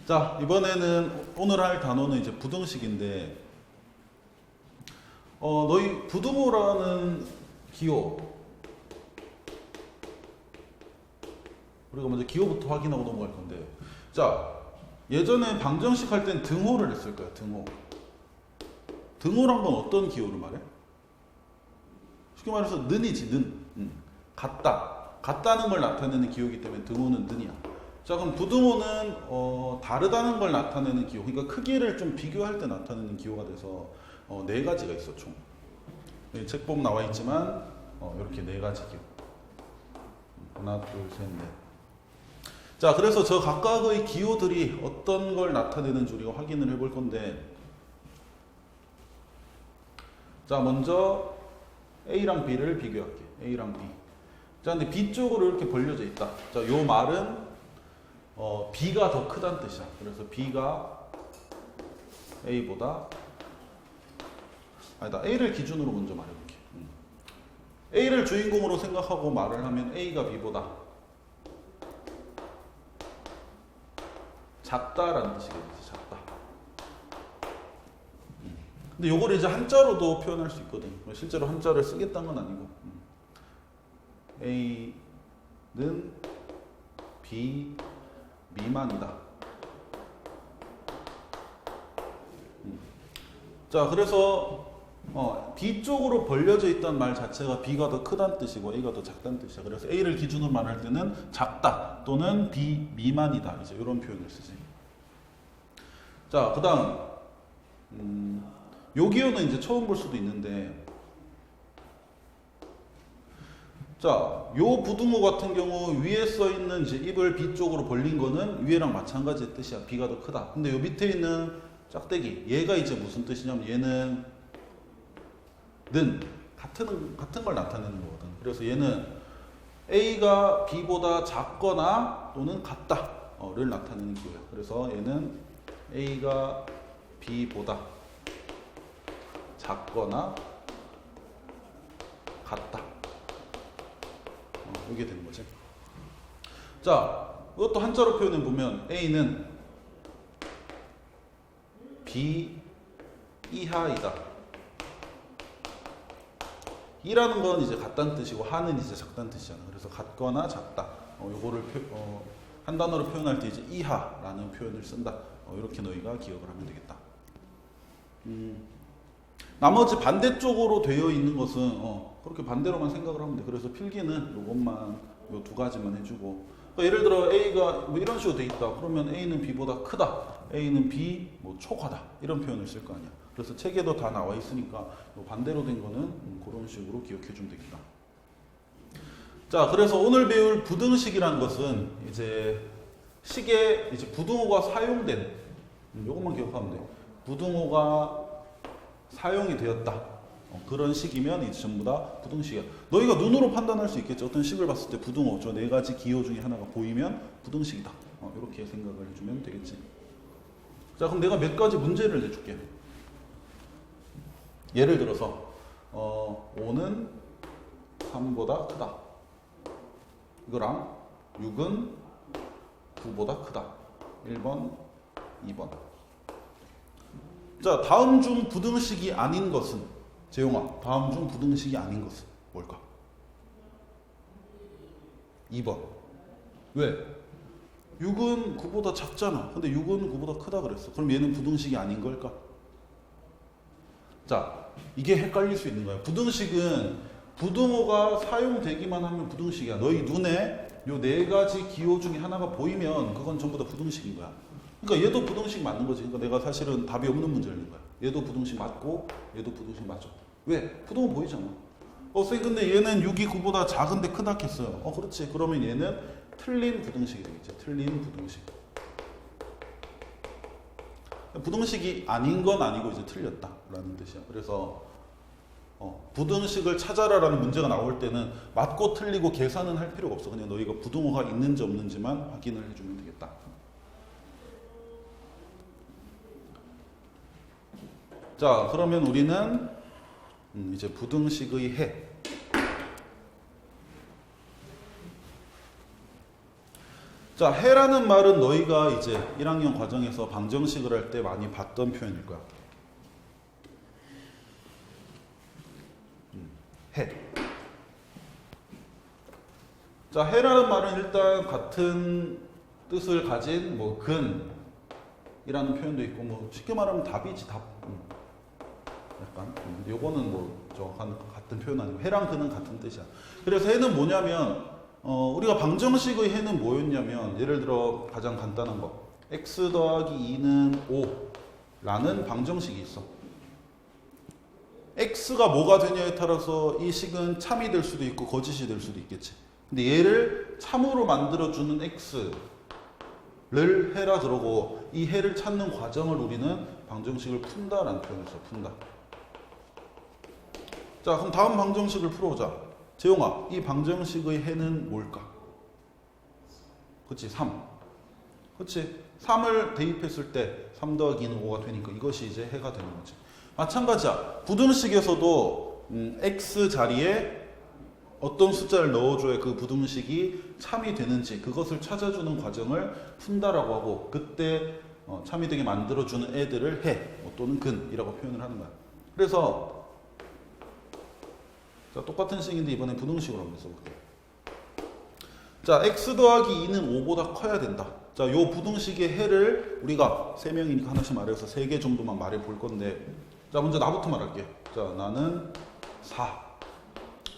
자, 이번에는 오늘 할 단어는 이제 부등식인데, 너희 부등호라는 기호, 우리가 먼저 기호부터 확인하고 넘어갈 건데, 자, 예전에 방정식 할 땐 등호를 했을 거야. 등호. 등호란 건 어떤 기호를 말해? 쉽게 말해서 는이지, 는. 같다는 걸 나타내는 기호이기 때문에 등호는 는이야. 자, 그럼 부등호는 다르다는 걸 나타내는 기호, 그러니까 크기를 좀 비교할 때 나타내는 기호가 돼서 네 가지가 있어, 총. 책법 나와 있지만 이렇게 네 가지 기호. 하나, 둘, 셋, 넷. 자, 그래서 저 각각의 기호들이 어떤 걸 나타내는지 우리가 확인을 해볼 건데, 자, 먼저 A랑 B를 비교할게. A랑 B. 자, 근데 B 쪽으로 이렇게 벌려져 있다. 자, 요 말은 B가 더 크다는 뜻이야. 그래서 B가 A보다, 아니다, A를 기준으로 먼저 말해볼게. A를 주인공으로 생각하고 말을 하면 A가 B보다 작다라는 뜻이겠지. 작다. 근데 요걸 이제 한자로도 표현할 수 있거든. 실제로 한자를 쓰겠다는 건 아니고, A는 B 미만이다. 자, 그래서 B 쪽으로 벌려져 있다는 말 자체가 B가 더 크다는 뜻이고 A가 더 작다는 뜻이야. 그래서 A를 기준으로 말할 때는 작다 또는 B 미만이다. 이제 이런 표현을 쓰지. 자, 그 다음 요 기호는 이제 처음 볼 수도 있는데, 자, 요 부등호 같은 경우 위에 써 있는 이제 입을 B 쪽으로 벌린 거는 위에랑 마찬가지의 뜻이야. B가 더 크다. 근데 요 밑에 있는 짝대기, 얘가 이제 무슨 뜻이냐면 얘는 같은 걸 나타내는 거거든. 그래서 얘는 A가 B보다 작거나 또는 같다를 나타내는 기호야. 그래서 얘는 A가 B보다 작거나 같다. 이게 되는 거지. 자, 이것도 한자로 표현해 보면 A는 B 이하이다. 이라는 건 이제 같다는 뜻이고 하는 이제 작다는 뜻이잖아. 그래서 같거나 작다. 요거를 한 단어로 표현할 때 이제 이하라는 표현을 쓴다. 이렇게 너희가 기억을 하면 되겠다. 나머지 반대쪽으로 되어 있는 것은 그렇게 반대로만 생각을 하면 돼. 그래서 필기는 요것만, 요 두 가지만 해주고, 그러니까 예를 들어 A가 뭐 이런 식으로 돼 있다. 그러면 A는 B보다 크다. A는 B 뭐 초과다. 이런 표현을 쓸 거 아니야. 그래서 책에도 다 나와 있으니까 요 반대로 된 거는 그런 식으로 기억해 주면 되겠다. 자, 그래서 오늘 배울 부등식이라는 것은 이제 식에 이제 부등호가 사용된, 요것만 기억하면 돼. 부등호가 사용이 되었다. 그런 식이면 이제 전부 다 부등식이야. 너희가 눈으로 판단할 수 있겠죠. 어떤 식을 봤을 때 부등호, 저 네 가지 기호 중에 하나가 보이면 부등식이다. 이렇게 생각을 해주면 되겠지. 자, 그럼 내가 몇 가지 문제를 내줄게. 예를 들어서 5는 3보다 크다. 이거랑 6은 9보다 크다. 1번, 2번. 자, 다음 중 부등식이 아닌 것은, 재용아, 다음 중 부등식이 아닌 것은 뭘까? 2번. 왜? 6은 9보다 작잖아. 근데 6은 9보다 크다 그랬어. 그럼 얘는 부등식이 아닌 걸까? 자, 이게 헷갈릴 수 있는 거야. 부등식은 부등호가 사용되기만 하면 부등식이야. 너희 눈에 요 네 가지 기호 중에 하나가 보이면 그건 전부 다 부등식인 거야. 그러니까 얘도 부등식 맞는 거지. 그러니까 내가 사실은 답이 없는 문제를 낸 거야. 얘도 부등식 맞고 얘도 부등식 맞죠. 왜? 부등호 보이잖아. 선생님 근데 얘는 6이 9보다 작은데 크다 했어요. 그렇지. 그러면 얘는 틀린 부등식이 되겠죠. 틀린 부등식. 부등식이 아닌 건 아니고 이제 틀렸다라는 뜻이야. 그래서 부등식을 찾아라라는 문제가 나올 때는 맞고 틀리고 계산은 할 필요가 없어. 그냥 너희가 부등호가 있는지 없는지만 확인을 해주면 되겠다. 자, 그러면 우리는 이제 부등식의 해. 자, 해라는 말은 너희가 이제 1학년 과정에서 방정식을 할 때 많이 봤던 표현일 거야. 해. 자, 해라는 말은 일단 같은 뜻을 가진 뭐 근이라는 표현도 있고, 뭐 쉽게 말하면 답이지, 답. 약간 요거는 뭐 정확한 같은 표현 아니고 해랑 근은 같은 뜻이야. 그래서 해는 뭐냐면 우리가 방정식의 해는 뭐였냐면, 예를 들어 가장 간단한 거 x 더하기 2는 5라는 방정식이 있어. x가 뭐가 되냐에 따라서 이 식은 참이 될 수도 있고 거짓이 될 수도 있겠지. 근데 얘를 참으로 만들어주는 x를 해라 그러고, 이 해를 찾는 과정을 우리는 방정식을 푼다라는 표현을 써. 푼다. 자, 그럼 다음 방정식을 풀어보자. 재용아, 이 방정식의 해는 뭘까? 그치, 3. 그치, 3을 대입했을 때 3 더하기 2는 5가 되니까 이것이 이제 해가 되는 거지. 마찬가지야. 부등식에서도 x 자리에 어떤 숫자를 넣어줘야 그 부등식이 참이 되는지 그것을 찾아주는 과정을 푼다라고 하고, 그때 참이 되게 만들어주는 애들을 해 또는 근이라고 표현을 하는 거야. 그래서 자, 똑같은 식인데 이번엔 부등식으로 한번 써볼게요. 자, x 더하기 2는 5보다 커야 된다. 자, 요 부등식의 해를 우리가 3명이니까 하나씩 말해서 3개 정도만 말해 볼 건데, 자, 먼저 나부터 말할게. 자, 나는 4.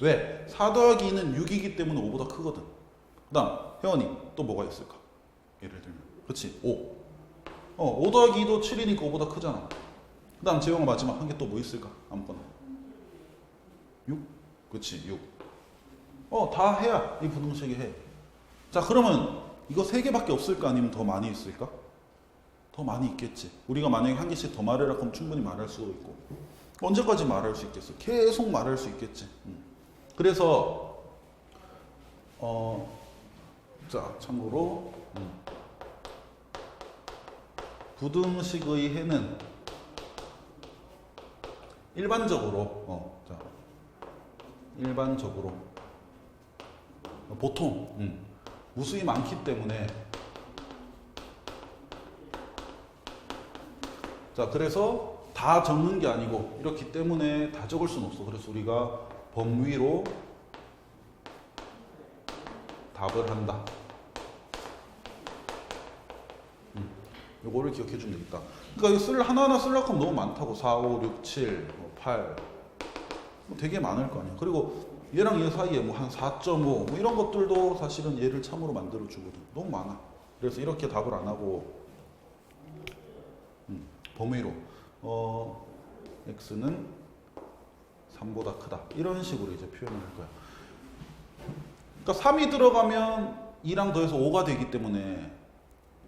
왜? 4 더하기 2는 6이기 때문에 5보다 크거든. 그 다음, 혜원이 또 뭐가 있을까? 예를 들면. 그렇지, 5. 5 더하기 2도 7이니까 5보다 크잖아. 그 다음, 재영아 마지막 한 개 또 뭐 있을까? 아무거나. 6? 그렇지, 6. 다 해야 이 부등식이 해. 자, 그러면 이거 3개밖에 없을까? 아니면 더 많이 있을까? 더 많이 있겠지. 우리가 만약에 한 개씩 더 말해라 그럼 충분히 말할 수도 있고, 언제까지 말할 수 있겠어? 계속 말할 수 있겠지. 그래서 자, 참고로 부등식의 해는 일반적으로 일반적으로 보통 무수히 많기 때문에, 자, 그래서 다 적는 게 아니고 이렇기 때문에 다 적을 수는 없어. 그래서 우리가 범위로 답을 한다. 요거를 기억해 주면 되겠다. 그러니까 이거 하나하나 쓰려고 하면 너무 많다고. 4, 5, 6, 7, 8 되게 많을 거 아니야. 그리고 얘랑 얘 사이에 뭐 한 4.5 뭐 이런 것들도 사실은 얘를 참으로 만들어 주거든. 너무 많아. 그래서 이렇게 답을 안 하고 범위로 x는 3보다 크다 이런 식으로 이제 표현을 할 거야. 그러니까 3이 들어가면 2랑 더해서 5가 되기 때문에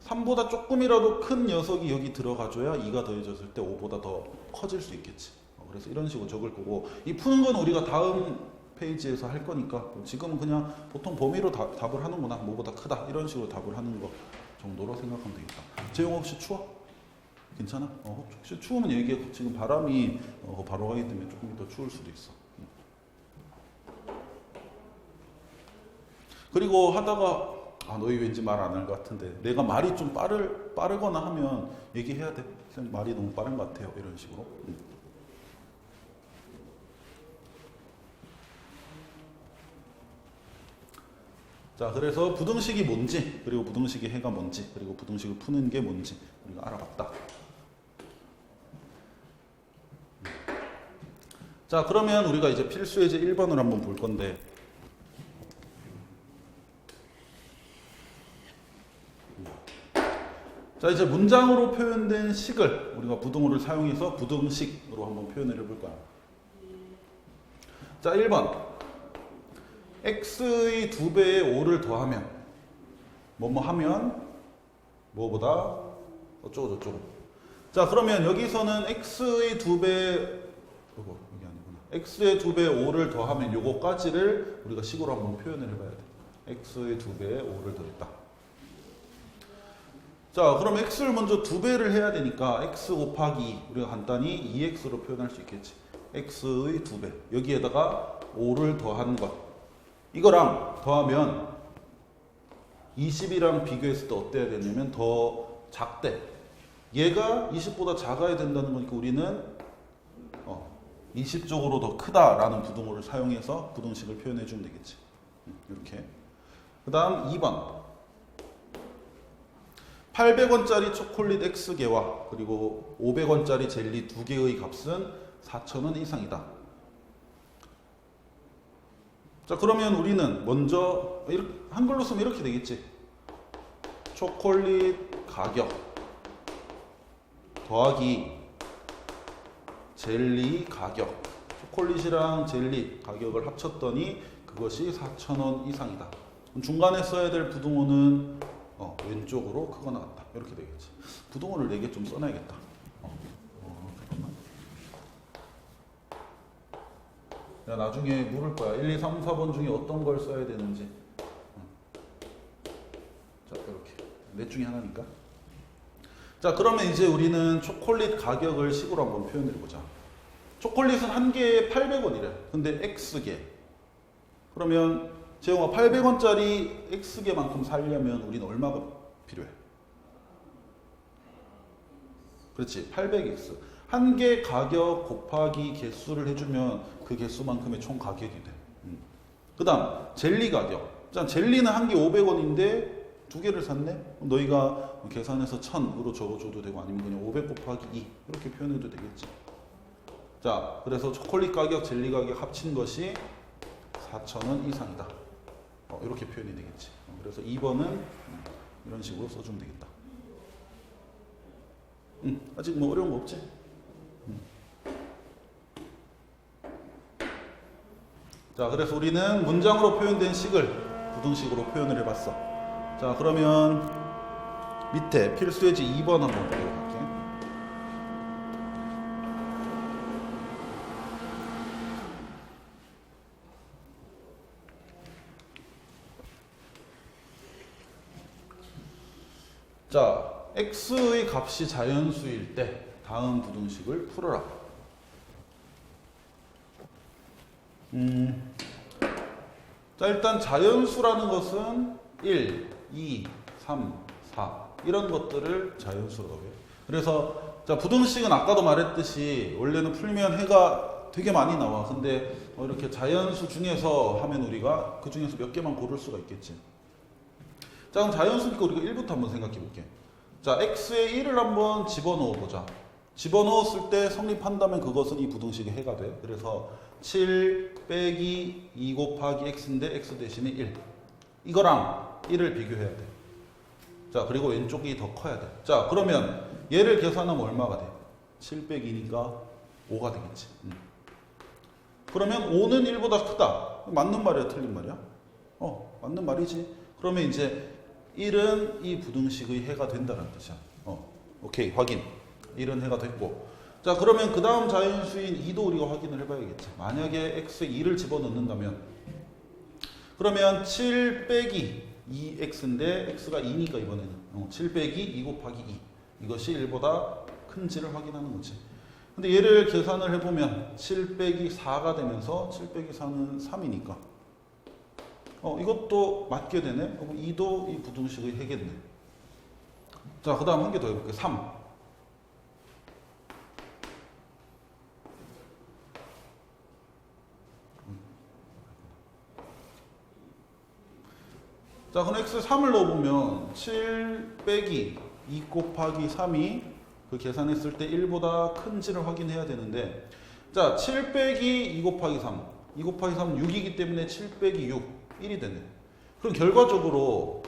3보다 조금이라도 큰 녀석이 여기 들어가줘야 2가 더해졌을 때 5보다 더 커질 수 있겠지. 그래서 이런 식으로 적을 거고, 이 푸는 건 우리가 다음 페이지에서 할 거니까 지금은 그냥 보통 범위로 답을 하는구나, 뭐보다 크다 이런 식으로 답을 하는 거 정도로 생각하면 되겠다. 재용 혹시 추워? 괜찮아? 혹시 추우면 얘기해. 지금 바람이 바로 가기 때문에 조금 더 추울 수도 있어. 그리고 하다가 너희 왠지 말 안 할 것 같은데 내가 말이 좀 빠르거나 하면 얘기해야 돼. 쌤 말이 너무 빠른 것 같아요. 이런 식으로. 자, 그래서 부등식이 뭔지, 그리고 부등식의 해가 뭔지, 그리고 부등식을 푸는 게 뭔지 우리가 알아봤다. 자, 그러면 우리가 이제 필수 예제 1번을 한번 볼 건데, 자, 이제 문장으로 표현된 식을 우리가 부등호를 사용해서 부등식으로 한번 표현을 해볼 거야. 자, 1번. x의 2배에 5를 더하면 뭐뭐 하면 뭐보다 어쩌고 저쩌고. 자, 그러면 여기서는 x의 2배 여기 아니구나. x의 2배에 5를 더하면 요거까지를 우리가 식으로 한번 표현을 해봐야 돼. x의 2배에 5를 더했다. 자, 그럼 x를 먼저 2배를 해야 되니까 x 곱하기 2, 우리가 간단히 2x로 표현할 수 있겠지. x의 2배, 여기에다가 5를 더한 것, 이거랑 더하면 20이랑 비교했을 때 어때야 되냐면 더 작대. 얘가 20보다 작아야 된다는 거니까 우리는 20쪽으로 더 크다라는 부등호를 사용해서 부등식을 표현해 주면 되겠지. 이렇게. 그 다음 2번. 800원짜리 초콜릿 X개와 그리고 500원짜리 젤리 2개의 값은 4,000원 이상이다. 자, 그러면 우리는 먼저 한글로 쓰면 이렇게 되겠지. 초콜릿 가격 더하기 젤리 가격. 초콜릿이랑 젤리 가격을 합쳤더니 그것이 4,000원 이상이다. 중간에 써야 될 부등호는 왼쪽으로 크거 나왔다. 이렇게 되겠지. 부등호를 4개 좀 써놔야겠다. 잠깐만. 야, 나중에 물을 거야. 1, 2, 3, 4번 중에 어떤 걸 써야 되는지. 자, 이렇게. 넷 중에 하나니까. 자, 그러면 이제 우리는 초콜릿 가격을 식으로 한번 표현해 보자. 초콜릿은 한 개에 800원이래. 근데 X개. 그러면 재용아 800원짜리 X개만큼 살려면 우리는 얼마가 필요해? 그렇지. 800X. 한 개 가격 곱하기 개수를 해주면 그 개수만큼의 총 가격이 돼. 그 다음 젤리 가격. 자, 젤리는 한 개 500원인데 2개를 샀네? 너희가 계산해서 1000으로 적어줘도 되고 아니면 그냥 500 곱하기 2 이렇게 표현해도 되겠지. 자, 그래서 초콜릿 가격, 젤리 가격 합친 것이 4,000원 이상이다. 이렇게 표현이 되겠지. 그래서 2번은 이런 식으로 써주면 되겠다. 아직 뭐 어려운 거 없지? 자, 그래서 우리는 문장으로 표현된 식을 부등식으로 표현을 해봤어. 자, 그러면 밑에 필수예지 2번 한번 보도록 할게. 자, x의 값이 자연수일 때 다음 부등식을 풀어라. 자, 일단 자연수라는 것은 1, 2, 3, 4 이런 것들을 자연수라고 해요. 그래서 자, 부등식은 아까도 말했듯이 원래는 풀면 해가 되게 많이 나와. 근데 이렇게 자연수 중에서 하면 우리가 그 중에서 몇 개만 고를 수가 있겠지. 자, 그럼 자연수니까 우리가 1부터 한번 생각해 볼게. 자, x에 1을 한번 집어넣어 보자. 집어넣었을 때 성립한다면 그것은 이 부등식의 해가 돼. 그래서 7 빼기 2 곱하기 x인데 x 대신에 1. 이거랑 1을 비교해야 돼. 자, 그리고 왼쪽이 더 커야 돼. 자, 그러면 얘를 계산하면 얼마가 돼? 7 빼기 2니까 5가 되겠지. 그러면 5는 1보다 크다. 맞는 말이야, 틀린 말이야? 맞는 말이지. 그러면 이제 1은 이 부등식의 해가 된다는 뜻이야. 오케이, 확인. 1은 해가 됐고. 자, 그러면 그 다음 자연수인 2도 우리가 확인을 해봐야겠지. 만약에 x에 2를 집어넣는다면 그러면 7 빼기 2x인데 x가 2니까 이번에는 7 빼기 2 곱하기 2 이것이 1보다 큰지를 확인하는 거지. 근데 얘를 계산을 해보면 7 빼기 4가 되면서 7 빼기 4는 3이니까 이것도 맞게 되네. 그럼 2도 이 부등식의 해겠네. 자, 그 다음 한 개 더 해볼게. 3. 자, 그럼 x 3을 넣어보면 7 빼기 2 곱하기 3이 그 계산했을 때 1보다 큰지를 확인해야 되는데, 자, 7 빼기 2 곱하기 3. 2 곱하기 3은 6이기 때문에 7 빼기 6, 1이 되네. 그럼 결과적으로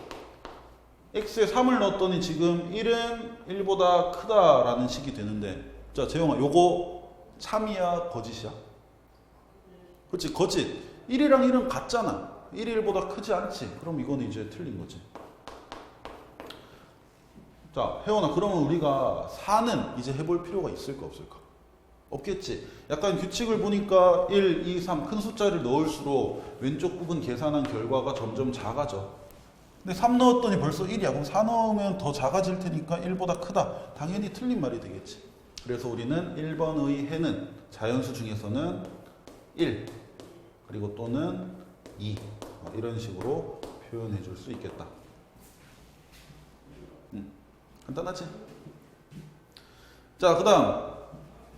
x에 3을 넣었더니 지금 1은 1보다 크다라는 식이 되는데, 자, 재영아, 요거 참이야, 거짓이야? 그렇지, 거짓. 1이랑 1은 같잖아. 1이 1보다 크지 않지. 그럼 이거는 이제 틀린 거지. 자, 혜원아, 그러면 우리가 4는 이제 해볼 필요가 있을까 없을까? 없겠지. 약간 규칙을 보니까 1, 2, 3 큰 숫자를 넣을수록 왼쪽 부분 계산한 결과가 점점 작아져. 근데 3 넣었더니 벌써 1이야. 그럼 4 넣으면 더 작아질 테니까 1보다 크다. 당연히 틀린 말이 되겠지. 그래서 우리는 1번의 해는 자연수 중에서는 1 그리고 또는 2 이런 식으로 표현해 줄 수 있겠다. 간단하지? 자, 그 다음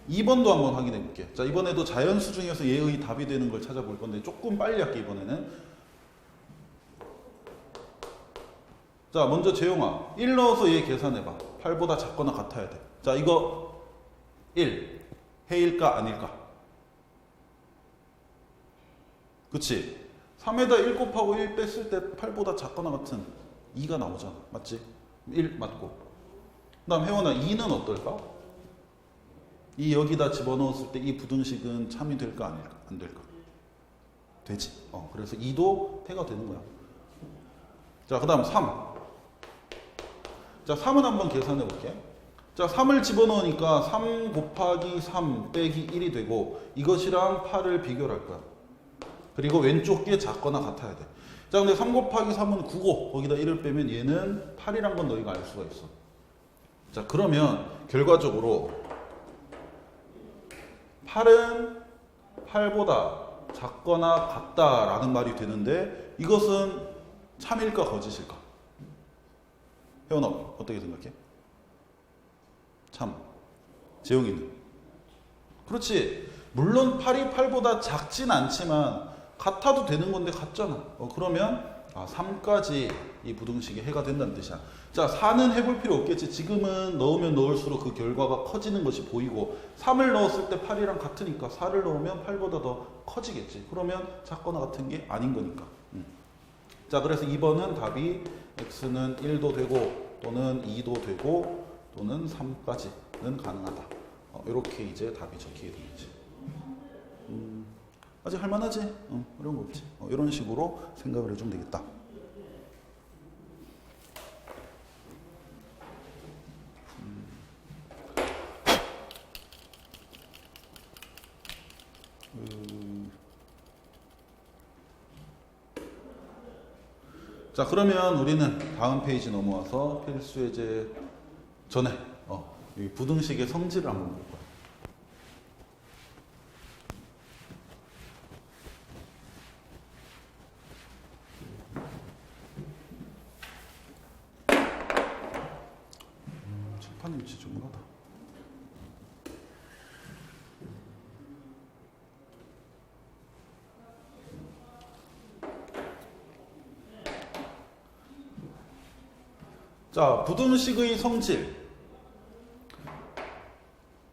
2번도 한번 확인해 볼게. 자, 이번에도 자연수 중에서 얘의 답이 되는 걸 찾아볼 건데 조금 빨리 할게 이번에는. 자, 먼저 재용아 1 넣어서 얘 계산해봐. 8보다 작거나 같아야 돼. 자, 이거 1 해일까 아닐까? 그치? 3에다 1 곱하고 1 뺐을 때 8보다 작거나 같은 2가 나오잖아. 맞지? 1 맞고. 그 다음 혜원아 2는 어떨까? 2 여기다 집어넣었을 때 이 부등식은 참이 될까 아닐까? 안 될까? 되지. 그래서 2도 해가 되는 거야. 자, 그 다음 3. 자, 3은 한번 계산해 볼게. 자, 3을 집어넣으니까 3 곱하기 3 빼기 1이 되고 이것이랑 8을 비교를 할 거야. 그리고 왼쪽 게 작거나 같아야 돼. 자, 근데 3 곱하기 3은 9고 거기다 1을 빼면 얘는 8이란 건 너희가 알 수가 있어. 자, 그러면 결과적으로 8은 8보다 작거나 같다라는 말이 되는데 이것은 참일까 거짓일까? 혜원아 어떻게 생각해? 참. 재용이는? 그렇지. 물론 8이 8보다 작진 않지만 같아도 되는 건데 같잖아. 그러면 3까지 이 부등식에 해가 된다는 뜻이야. 자, 4는 해볼 필요 없겠지. 지금은 넣으면 넣을수록 그 결과가 커지는 것이 보이고 3을 넣었을 때 8이랑 같으니까 4를 넣으면 8보다 더 커지겠지. 그러면 작거나 같은 게 아닌 거니까. 자, 그래서 2번은 답이 x는 1도 되고 또는 2도 되고 또는 3까지는 가능하다. 이렇게 이제 답이 적히게 되겠지. 아직 할만하지? 어려운 거 없지? 이런 식으로 생각을 해주면 되겠다. 자, 그러면 우리는 다음 페이지 넘어와서 필수예제 전에 이 부등식의 성질을 한번 볼 거야. 칠판님 진짜 전문가다. 자, 부등식의 성질.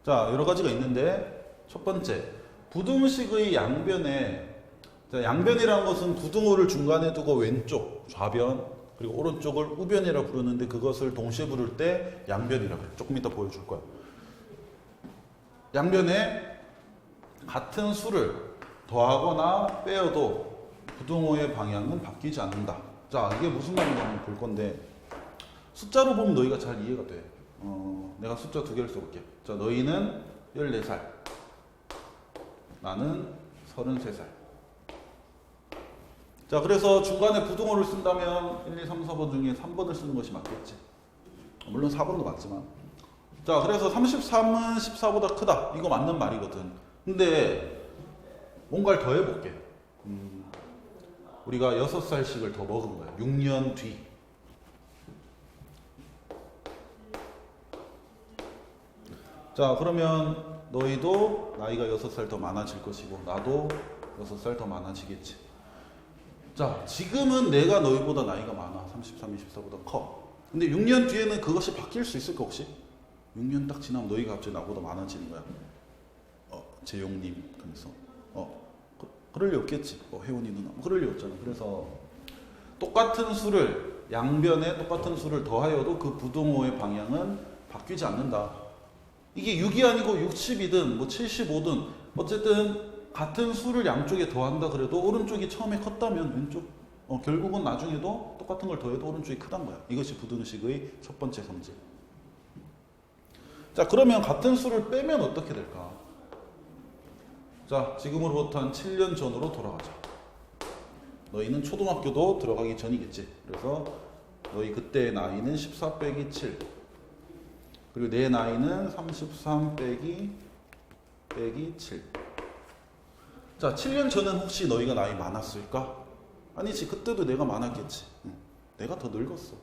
자, 여러 가지가 있는데 첫 번째, 부등식의 양변에, 자, 양변이라는 것은 부등호를 중간에 두고 왼쪽 좌변 그리고 오른쪽을 우변이라 부르는데 그것을 동시에 부를 때 양변이라 그래. 조금 이따 보여줄 거야. 양변에 같은 수를 더하거나 빼어도 부등호의 방향은 바뀌지 않는다. 자, 이게 무슨 말인지 한번 볼 건데 숫자로 보면 너희가 잘 이해가 돼. 내가 숫자 2개를 써볼게. 자, 너희는 14살. 나는 33살. 자, 그래서 중간에 부등호를 쓴다면 1, 2, 3, 4번 중에 3번을 쓰는 것이 맞겠지. 물론 4번도 맞지만. 자, 그래서 33은 14보다 크다. 이거 맞는 말이거든. 근데 뭔가를 더 해볼게. 우리가 6살씩을 더 먹은 거야. 6년 뒤. 자, 그러면 너희도 나이가 6살 더 많아질 것이고 나도 6살 더 많아지겠지. 자, 지금은 내가 너희보다 나이가 많아. 33, 24보다 커. 근데 6년 뒤에는 그것이 바뀔 수 있을까 혹시? 6년 딱 지나면 너희가 갑자기 나보다 많아지는 거야. 재용님 그러면서 그럴 리 없겠지. 혜원이 누나 그럴 리 없잖아. 그래서 똑같은 수를 양변에 똑같은 수를 더하여도 그 부등호의 방향은 바뀌지 않는다. 이게 6이 아니고 60이든 뭐 75든 어쨌든 같은 수를 양쪽에 더한다 그래도 오른쪽이 처음에 컸다면 왼쪽 결국은 나중에도 똑같은 걸 더해도 오른쪽이 크단 거야. 이것이 부등식의 첫 번째 성질. 자, 그러면 같은 수를 빼면 어떻게 될까? 자, 지금으로부터 한 7년 전으로 돌아가자. 너희는 초등학교도 들어가기 전이겠지. 그래서 너희 그때의 나이는 14 빼기 7. 그리고 내 나이는 33 빼기 7. 자, 7년 전엔 혹시 너희가 나이 많았을까? 아니지. 그때도 내가 많았겠지. 내가 더 늙었어.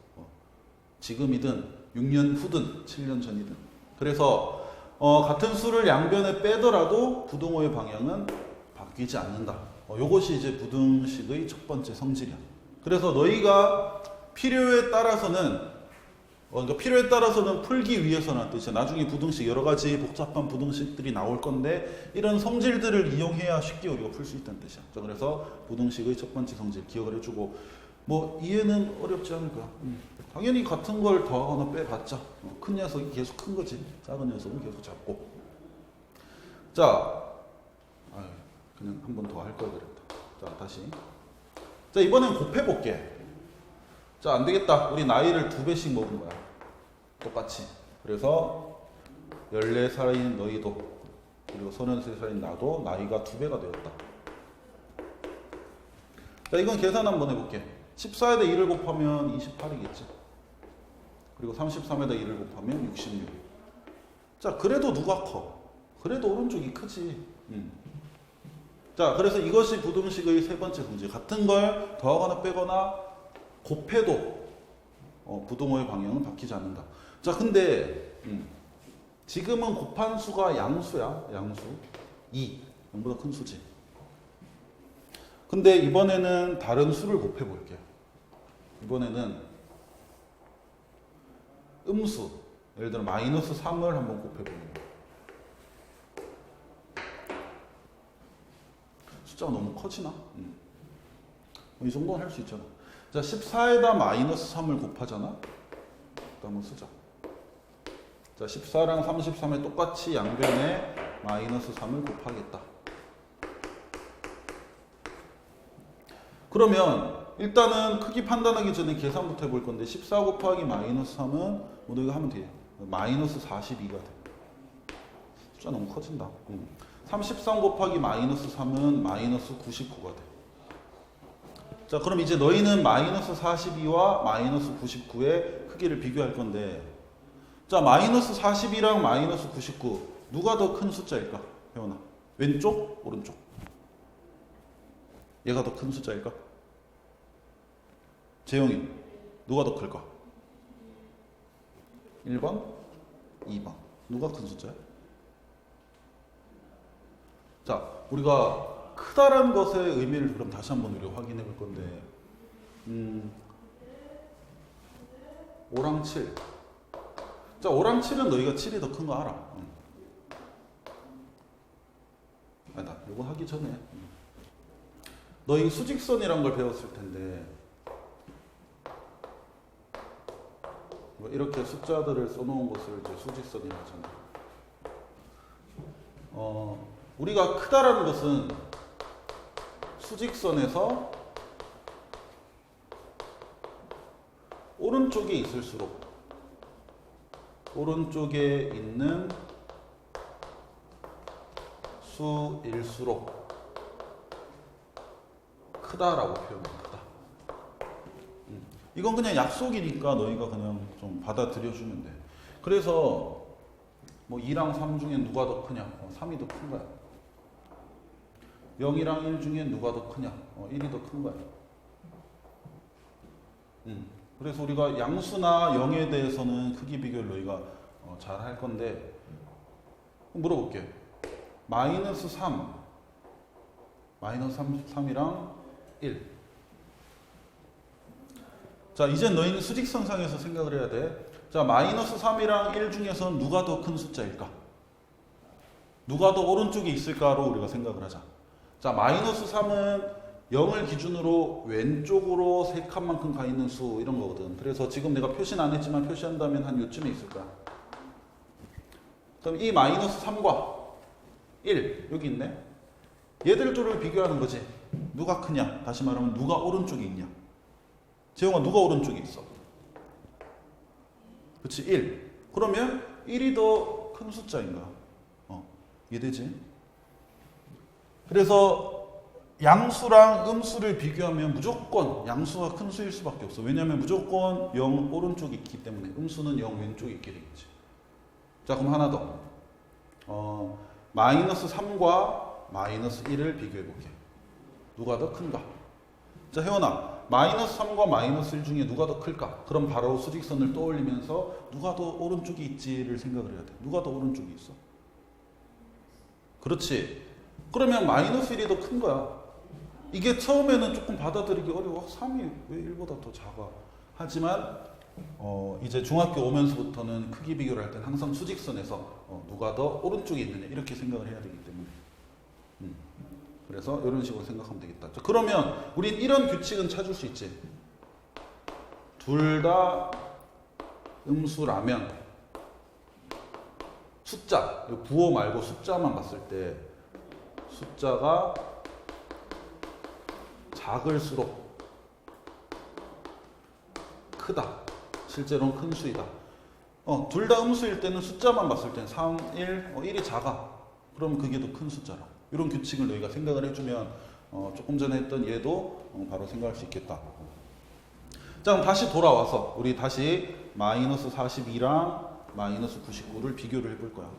지금이든 6년 후든 7년 전이든. 그래서 같은 수를 양변에 빼더라도 부등호의 방향은 바뀌지 않는다. 요것이 이제 부등식의 첫 번째 성질이야. 그래서 너희가 필요에 따라서는 그러니까 필요에 따라서는 풀기 위해서는 뜻이야. 나중에 부등식 여러 가지 복잡한 부등식들이 나올 건데 이런 성질들을 이용해야 쉽게 우리가 풀 수 있다는 뜻이야. 자, 그래서 부등식의 첫 번째 성질 기억을 해주고 뭐 이해는 어렵지 않을 거야. 당연히 같은 걸 더하거나 빼봤자 큰 녀석이 계속 큰 거지. 작은 녀석은 계속 작고. 자, 그냥 한 번 더 할 걸 그랬다. 자, 다시. 자, 이번엔 곱해볼게. 자, 안 되겠다. 우리 나이를 2배씩 먹은 거야. 똑같이. 그래서 14살인 너희도 그리고 33살인 나도 나이가 2배가 되었다. 자, 이건 계산 한번 해볼게. 14에다 2를 곱하면 28이겠지. 그리고 33에다 2를 곱하면 66. 자, 그래도 누가 커? 그래도 오른쪽이 크지. 자, 그래서 이것이 부등식의 세 번째 성질. 같은 걸 더하거나 빼거나 곱해도 부등호의 방향은 바뀌지 않는다. 자, 근데 지금은 곱한 수가 양수야. 양수 2. 0보다 큰 수지. 근데 이번에는 다른 수를 곱해 볼게요. 이번에는 음수. 예를 들어 마이너스 3을 한번 곱해 보는 거야. 숫자가 너무 커지나? 이 정도는 할 수 있잖아. 자, 14에다 마이너스 3을 곱하잖아. 또 한번 쓰자. 자, 14랑 33에 똑같이 양변에 마이너스 3을 곱하겠다. 그러면 일단은 크기 판단하기 전에 계산부터 해볼 건데 14 곱하기 마이너스 3은 뭐 너희가 하면 돼. 마이너스 42가 돼. 숫자 너무 커진다. 33 곱하기 마이너스 3은 마이너스 99가 돼. 자, 그럼 이제 너희는 마이너스 42와 마이너스 99의 크기를 비교할 건데, 자, 마이너스 42랑 마이너스 99 누가 더 큰 숫자일까? 혜원아, 왼쪽? 오른쪽? 얘가 더 큰 숫자일까? 재영이, 누가 더 클까? 1번? 2번. 누가 큰 숫자야? 자, 우리가 크다라는 것의 의미를 그럼 다시 한번 우리가 확인해 볼 건데, 5랑 7. 자, 5랑 7은 너희가 7이 더 큰 거 알아. 아니다, 이거 하기 전에 너희 수직선이란 걸 배웠을 텐데, 뭐 이렇게 숫자들을 써놓은 것을 이제 수직선이라고 하잖아. 우리가 크다라는 것은 수직선에서 오른쪽에 있을수록 오른쪽에 있는 수일수록 크다라고 표현합니다. 이건 그냥 약속이니까 너희가 그냥 좀 받아들여주면 돼. 그래서 뭐 2랑 3 중에 누가 더 크냐? 3이 더 큰 거야. 0이랑 1 중에 누가 더 크냐? 1이 더 큰 거야. 그래서 우리가 양수나 0에 대해서는 크기 비교를 너희가 잘 할 건데, 물어볼게. 마이너스 3, 마이너스 3이랑 1. 자, 이제 너희는 수직선상에서 생각을 해야 돼. 자, 마이너스 3이랑 1 중에서 누가 더 큰 숫자일까? 누가 더 오른쪽에 있을까로 우리가 생각을 하자. 자, 마이너스 3은 0을 기준으로 왼쪽으로 3칸만큼 가 있는 수 이런 거거든. 그래서 지금 내가 표시는 안 했지만 표시한다면 한 요쯤에 있을 거야. 그럼 이 마이너스 3과 1 여기 있네. 얘들 둘을 비교하는 거지. 누가 크냐? 다시 말하면 누가 오른쪽에 있냐? 재용아, 누가 오른쪽에 있어? 그렇지, 1. 그러면 1이 더 큰 숫자인가? 이해되지? 그래서 양수랑 음수를 비교하면 무조건 양수가 큰 수일 수밖에 없어. 왜냐하면 무조건 0 오른쪽에 있기 때문에 음수는 0 왼쪽에 있게 되겠지. 자, 그럼 하나 더. 마이너스 3과 마이너스 1을 비교해 볼게. 누가 더 큰가? 자, 혜원아, 마이너스 3과 마이너스 1 중에 누가 더 클까? 그럼 바로 수직선을 떠올리면서 누가 더 오른쪽이 있지를 생각을 해야 돼. 누가 더 오른쪽이 있어? 그렇지. 그러면 마이너스 1이 더 큰 거야. 이게 처음에는 조금 받아들이기 어려워. 3이 왜 1보다 더 작아? 하지만 이제 중학교 오면서부터는 크기 비교를 할 때는 항상 수직선에서 누가 더 오른쪽에 있느냐 이렇게 생각을 해야 되기 때문에 그래서 이런 식으로 생각하면 되겠다. 자, 그러면 우린 이런 규칙은 찾을 수 있지. 둘 다 음수라면 숫자, 부호 말고 숫자만 봤을 때 숫자가 작을수록 크다. 실제로는 큰 수이다. 둘 다 음수일 때는 숫자만 봤을 때는 3, 1, 1이 작아. 그러면 그게 더 큰 숫자라. 이런 규칙을 너희가 생각을 해주면 조금 전에 했던 얘도 바로 생각할 수 있겠다. 자, 그럼 다시 돌아와서 우리 다시 마이너스 42랑 마이너스 99를 비교를 해볼 거야.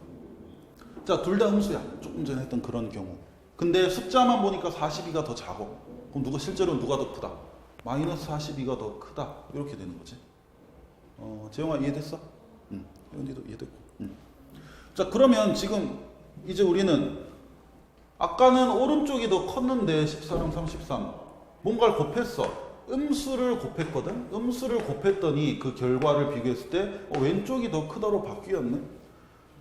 자, 둘 다 음수야. 조금 전에 했던 그런 경우. 근데 숫자만 보니까 42가 더 작고 그럼 실제로는 누가 더 크다? 마이너스 42가 더 크다. 이렇게 되는 거지. 재영아 이해됐어? 응. 혜원이도 이해됐고. 응. 자, 그러면 지금 이제 우리는 아까는 오른쪽이 더 컸는데 14랑 33 뭔가를 곱했어. 음수를 곱했거든. 음수를 곱했더니 그 결과를 비교했을 때 왼쪽이 더 크다로 바뀌었네.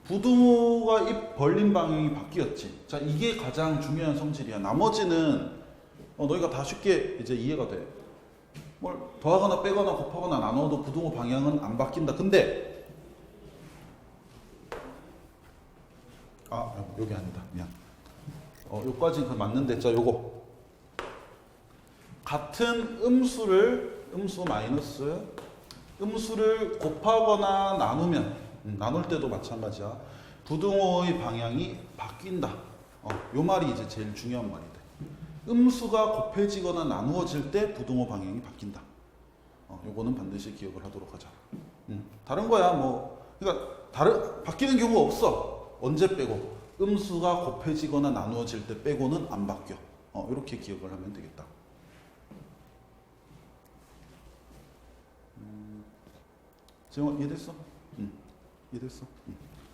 부등호가 입 벌린 방향이 바뀌었지. 자, 이게 가장 중요한 성질이야. 나머지는 너희가 다 쉽게 이제 이해가 돼. 뭘 더하거나 빼거나 곱하거나 나눠도 부등호 방향은 안 바뀐다. 근데 여기 아니다. 미안. 요까지는 그 맞는데, 자, 요거 같은 음수 마이너스 음수를 곱하거나 나누면 나눌 때도 마찬가지야. 부등호의 방향이 바뀐다. 요 말이 이제 제일 중요한 말이 돼. 음수가 곱해지거나 나누어질 때 부등호 방향이 바뀐다. 요거는 반드시 기억을 하도록 하자. 다른 거야 뭐. 그러니까 바뀌는 경우가 없어. 언제 빼고? 음수가 곱해지거나 나누어질 때 빼고는 안 바뀌어. 이렇게 기억을 하면 되겠다. 재영아 이해됐어? 이해됐어?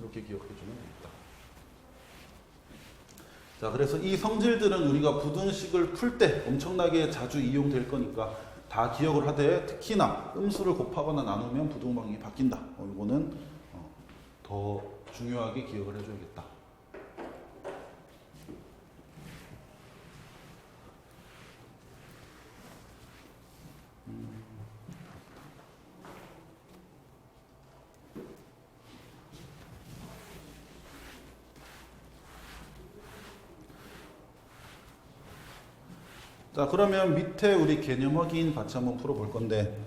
이렇게 기억해주면 되겠다. 자, 그래서 이 성질들은 우리가 부등식을 풀 때 엄청나게 자주 이용될 거니까 다 기억을 하되, 특히나 음수를 곱하거나 나누면 부등호 방향이 바뀐다. 이거는 더 중요하게 기억을 해줘야겠다. 자, 그러면 밑에 우리 개념 확인 같이 한번 풀어볼 건데,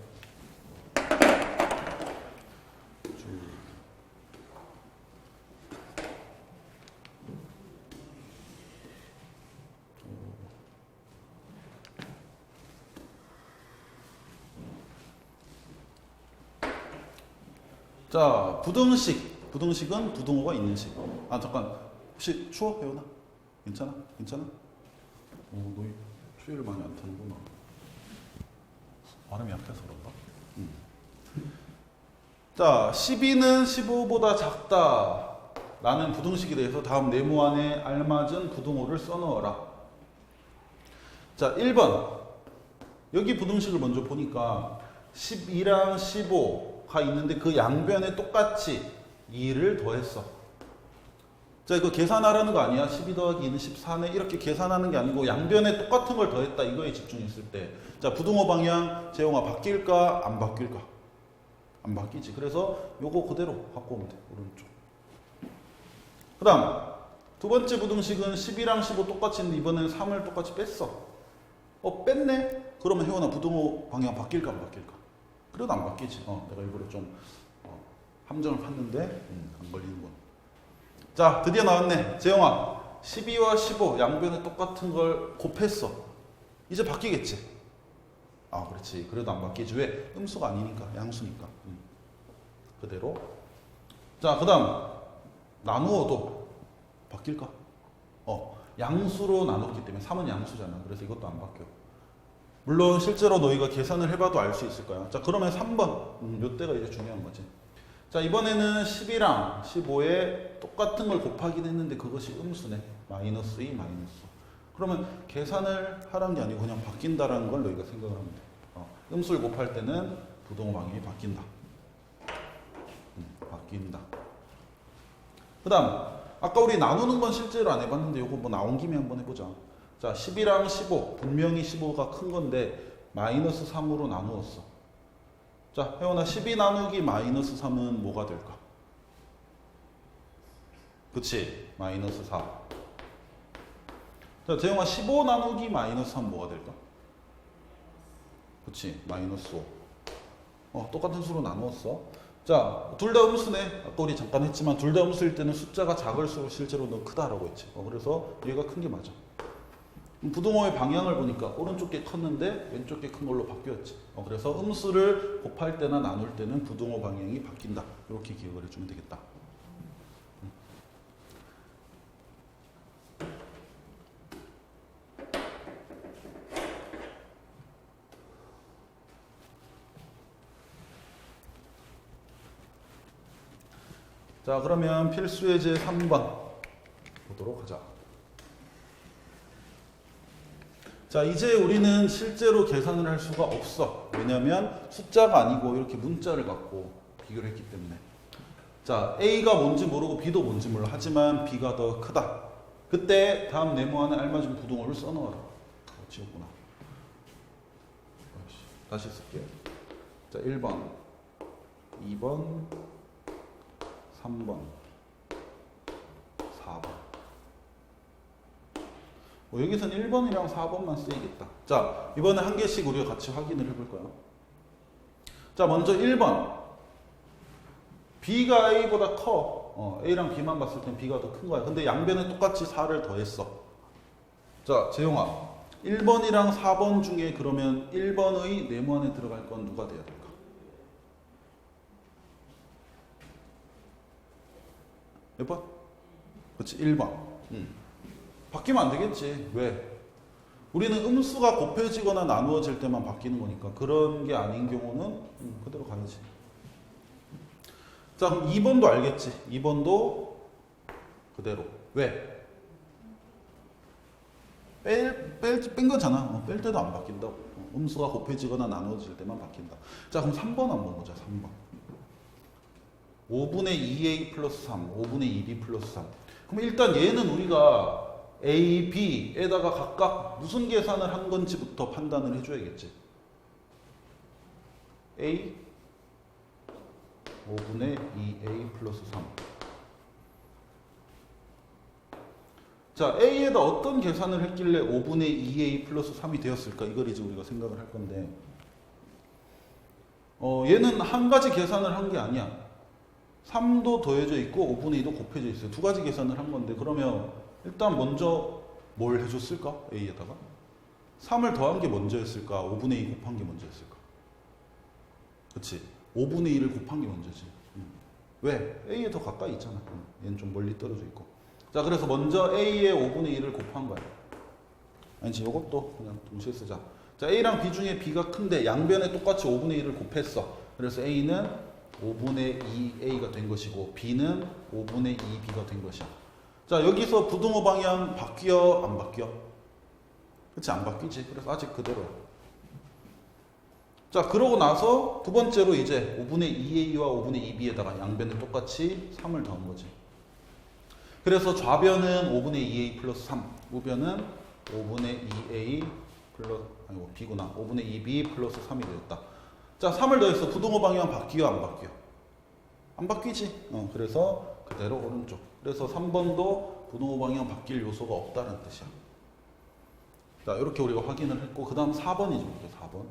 자, 부등식은 부등호가 있는 식. 잠깐, 혹시 추워? 혜원아? 괜찮아? 너희 추위를 많이 안 타는구나. 발음이 약해서 그런가? 자, 12는 15보다 작다 라는 부등식에 대해서 다음 네모 안에 알맞은 부등호를 써넣어라. 자, 1번. 여기 부등식을 먼저 보니까 12랑 15가 있는데 그 양변에 똑같이 2를 더했어. 자, 이거 계산하라는 거 아니야. 12 더하기 2는 14네. 이렇게 계산하는 게 아니고 양변에 똑같은 걸 더했다. 이거에 집중했을 때. 자, 부등호 방향, 재용아, 바뀔까? 안 바뀔까? 안 바뀌지. 그래서 요거 그대로 갖고 오면 돼. 오른쪽. 그 다음, 두 번째 부등식은 12랑 15 똑같이 있는데 이번에는 3을 똑같이 뺐어. 뺐네? 그러면 혜원아, 부등호 방향 바뀔까? 안 바뀔까? 그래도 안 바뀌지. 내가 일부러 좀 함정을 팠는데 안 걸리는군. 자, 드디어 나왔네. 재영아, 12와 15 양변에 똑같은 걸 곱했어. 이제 바뀌겠지? 그렇지. 그래도 안 바뀌지. 왜? 음수가 아니니까. 양수니까. 그대로. 자, 그 다음 나누어도 바뀔까? 양수로 나눴기 때문에 3은 양수잖아. 그래서 이것도 안 바뀌어. 물론 실제로 너희가 계산을 해봐도 알 수 있을 거야. 자, 그러면 3번. 요때가 이제 중요한 거지. 자, 이번에는 10이랑 15에 똑같은 걸 곱하긴 했는데 그것이 음수네. 마이너스 2, 마이너스 5. 그러면 계산을 하라는 게 아니고 그냥 바뀐다라는 걸 너희가 생각을 하면 돼. 음수를 곱할 때는 부동호 방향이 바뀐다. 바뀐다. 그 다음, 아까 우리 나누는 건 실제로 안 해봤는데 요거 뭐 나온 김에 한번 해보자. 자, 10이랑 15. 분명히 15가 큰 건데 마이너스 3으로 나누었어. 자, 혜원아 12 나누기 마이너스 3은 뭐가 될까? 그치? 마이너스 4. 자, 재영아 15 나누기 마이너스 3 뭐가 될까? 그치? 마이너스 5. 똑같은 수로 나누었어. 자, 둘 다 음수네. 아까 우리 잠깐 했지만 둘 다 음수일 때는 숫자가 작을수록 실제로 너 크다라고 했지. 그래서 얘가 큰 게 맞아. 부동호의 방향을 보니까 오른쪽 게 컸는데 왼쪽 게 큰 걸로 바뀌었지. 그래서 음수를 곱할 때나 나눌 때는 부동호 방향이 바뀐다. 이렇게 기억을 해주면 되겠다. 자, 그러면 필수의 제 3번 보도록 하자. 자, 이제 우리는 실제로 계산을 할 수가 없어. 왜냐면 숫자가 아니고 이렇게 문자를 갖고 비교를 했기 때문에. 자, A가 뭔지 모르고 B도 뭔지 몰라. 하지만 B가 더 크다. 그때 다음 네모 안에 알맞은 부동호를 써놓아라. 지웠구나. 다시 쓸게요. 자, 1번, 2번, 3번, 4번. 여기서는 1번이랑 4번만 쓰이겠다. 자, 이번에 한 개씩 우리가 같이 확인을 해볼 거야. 자, 먼저 1번. B가 A보다 커. A랑 B만 봤을 땐 B가 더 큰 거야. 근데 양변에 똑같이 4를 더했어. 자, 재용아. 1번이랑 4번 중에 그러면 1번의 네모 안에 들어갈 건 누가 돼야 될까? 몇 번? 그렇지, 1번. 바뀌면 안 되겠지. 왜? 우리는 음수가 곱해지거나 나누어질 때만 바뀌는 거니까. 그런 게 아닌 경우는 그대로 가야지. 자, 그럼 2번도 알겠지. 2번도 그대로. 왜? 뺀 거잖아. 뺄 때도 안 바뀐다고. 음수가 곱해지거나 나누어질 때만 바뀐다. 자, 그럼 3번 한번 보자. 3번. 5분의 2a 플러스 3, 5분의 2b 플러스 3. 그럼 일단 얘는 우리가 a, b에다가 각각 무슨 계산을 한 건지부터 판단을 해줘야겠지. a 5분의 2a 플러스 3. 자, a에다 어떤 계산을 했길래 5분의 2a 플러스 3이 되었을까? 이걸 이제 우리가 생각을 할 건데, 얘는 한 가지 계산을 한 게 아니야. 3도 더해져 있고 5분의 2도 곱해져 있어요. 두 가지 계산을 한 건데, 그러면 일단 먼저 뭘 해줬을까? A에다가 3을 더한 게 먼저였을까? 5분의 2 곱한 게 먼저였을까? 그치? 5분의 2를 곱한 게 먼저지. 왜? A에 더 가까이 있잖아. 얘는 좀 멀리 떨어져 있고. 자, 그래서 먼저 A에 5분의 2를 곱한 거야. 아니지, 이것도 그냥 동시에 쓰자. 자, A랑 B 중에 B가 큰데 양변에 똑같이 5분의 2을 곱했어. 그래서 A는 5분의 2A가 된 것이고 B는 5분의 2B가 된 것이야. 자, 여기서 부동호 방향 바뀌어? 안 바뀌어? 그렇지, 안 바뀌지. 그래서 아직 그대로야. 자, 그러고 나서 두 번째로 이제 5분의 2A와 5분의 2B에다가 양변을 똑같이 3을 더한 거지. 그래서 좌변은 5분의 2A 플러스 3, 우변은 5분의 2A 플러스, 아니고 B구나. 5분의 2B 플러스 3이 되었다. 자, 3을 더해서 부동호 방향 바뀌어? 안 바뀌어? 안 바뀌지. 그래서 그대로 오른쪽. 그래서 3번도 부동호 방향 바뀔 요소가 없다는 뜻이야. 자, 이렇게 우리가 확인을 했고, 그 다음 4번이죠. 4번.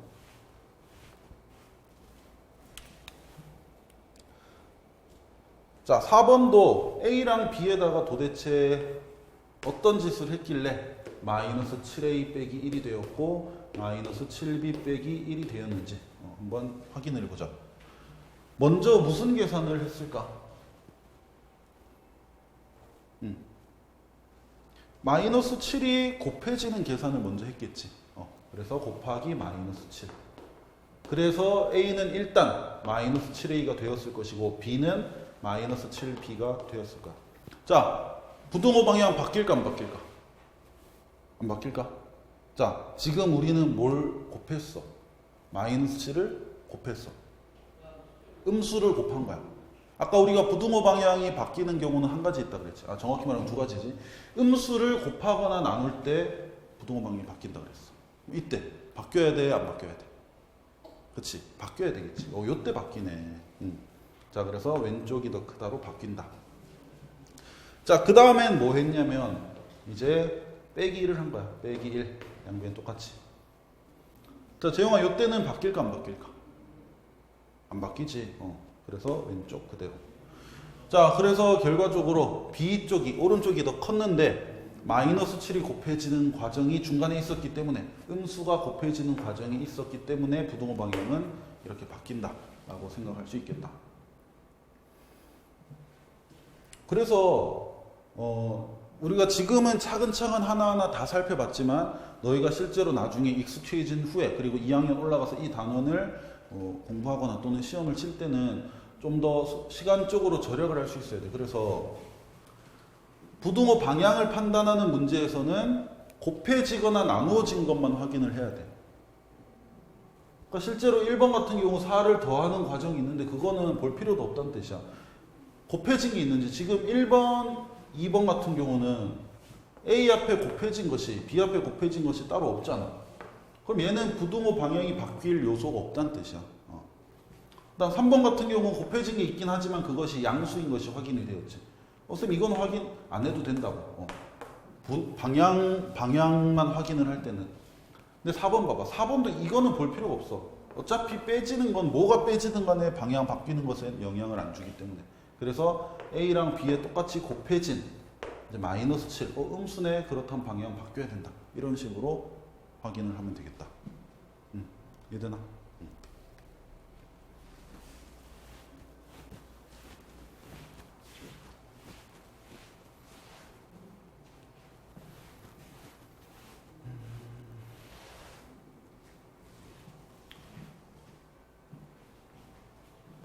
자, 4번도 A랑 B에다가 도대체 어떤 짓을 했길래 마이너스 7A 빼기 1이 되었고 마이너스 7B 빼기 1이 되었는지 한번 확인을 해보자. 먼저 무슨 계산을 했을까? 마이너스 7이 곱해지는 계산을 먼저 했겠지. 그래서 곱하기 마이너스 7. 그래서 A는 일단 마이너스 7A가 되었을 것이고 B는 마이너스 7B가 되었을 거야. 자, 부등호 방향 바뀔까 안 바뀔까? 안 바뀔까? 자, 지금 우리는 뭘 곱했어? 마이너스 7을 곱했어. 음수를 곱한 거야. 아까 우리가 부등호 방향이 바뀌는 경우는 한 가지 있다 그랬지. 아, 정확히 말하면 두 가지지. 음수를 곱하거나 나눌 때 부등호 방향이 바뀐다 그랬어. 이때 바뀌어야 돼, 안 바뀌어야 돼? 그치? 바뀌어야 되겠지. 요때 바뀌네. 자, 그래서 왼쪽이 더 크다로 바뀐다. 자, 그 다음엔 뭐 했냐면 이제 빼기 1을 한 거야. 빼기 1. 양변 똑같이. 자, 재영아, 요때는 바뀔까 안 바뀔까? 안 바뀌지. 그래서 왼쪽 그대로. 자, 그래서 결과적으로 B 쪽이, 오른쪽이 더 컸는데 마이너스 7이 곱해지는 과정이 중간에 있었기 때문에, 음수가 곱해지는 과정이 있었기 때문에 부등호 방향은 이렇게 바뀐다 라고 생각할 수 있겠다. 그래서 우리가 지금은 차근차근 하나하나 다 살펴봤지만 너희가 실제로 나중에 익숙해진 후에, 그리고 2학년 올라가서 이 단원을 공부하거나 또는 시험을 칠 때는 좀 더 시간적으로 절약을 할 수 있어야 돼. 그래서 부등호 방향을 판단하는 문제에서는 곱해지거나 나누어진 것만 확인을 해야 돼. 그러니까 실제로 1번 같은 경우 4를 더하는 과정이 있는데 그거는 볼 필요도 없다는 뜻이야. 곱해진 게 있는지, 지금 1번, 2번 같은 경우는 A 앞에 곱해진 것이, B 앞에 곱해진 것이 따로 없잖아. 그럼 얘는 부등호 방향이 바뀔 요소가 없다는 뜻이야. 그다음 3번 같은 경우 곱해진 게 있긴 하지만 그것이 양수인 것이 확인이 되었지. 쌤, 이건 확인 안 해도 된다고. 방향만 확인을 할 때는. 근데 4번 봐봐. 4번도 이거는 볼 필요가 없어. 어차피 빼지는 건, 뭐가 빼지든 간에 방향 바뀌는 것에 영향을 안 주기 때문에. 그래서 A랑 B에 똑같이 곱해진 이제 마이너스 7. 음수네. 그렇다면 방향 바뀌어야 된다. 이런 식으로 확인을 하면 되겠다. 이해되나?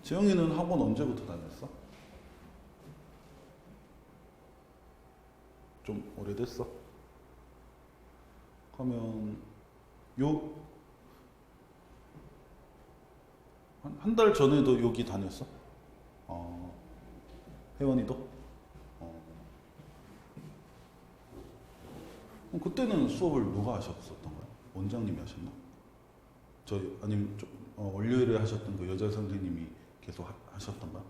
재영이는 학원 언제부터 다녔어? 좀 오래됐어? 그러면 한 달 전에도 여기 다녔어? 혜원이도? 그때는 수업을 누가 하셨었던 거야? 원장님이 하셨나? 아니면 월요일에 하셨던 그 여자 선생님이 계속 하셨던가?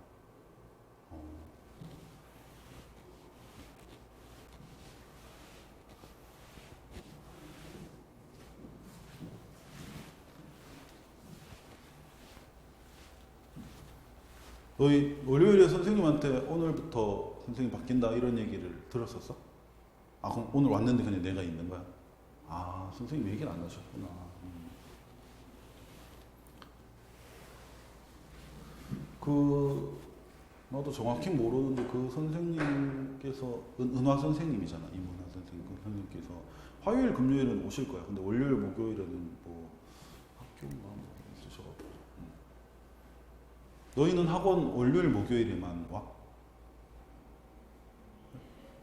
너희 월요일에 선생님한테 오늘부터 선생님 바뀐다 이런 얘기를 들었었어? 아, 그럼 오늘 왔는데 그냥 내가 있는 거야? 아, 선생님 얘기를 안 하셨구나. 나도 정확히 모르는데 그 선생님께서, 은화 선생님이잖아. 임은화 선생님. 그 선생님께서 화요일, 금요일은 오실 거야. 근데 월요일, 목요일에는 뭐 학교인가 뭐 있으셔가지고. 너희는 학원 월요일, 목요일에만 와?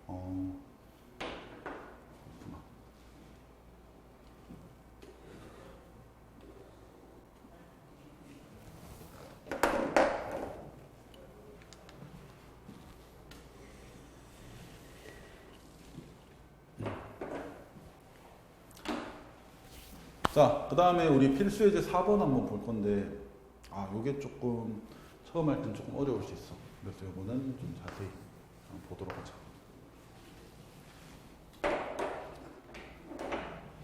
그렇구나. 자, 그 다음에 우리 필수예제 4번 한번 볼 건데, 요게 조금 처음 할 땐 조금 어려울 수 있어. 그래서 이거는 좀 자세히 한번 보도록 하자.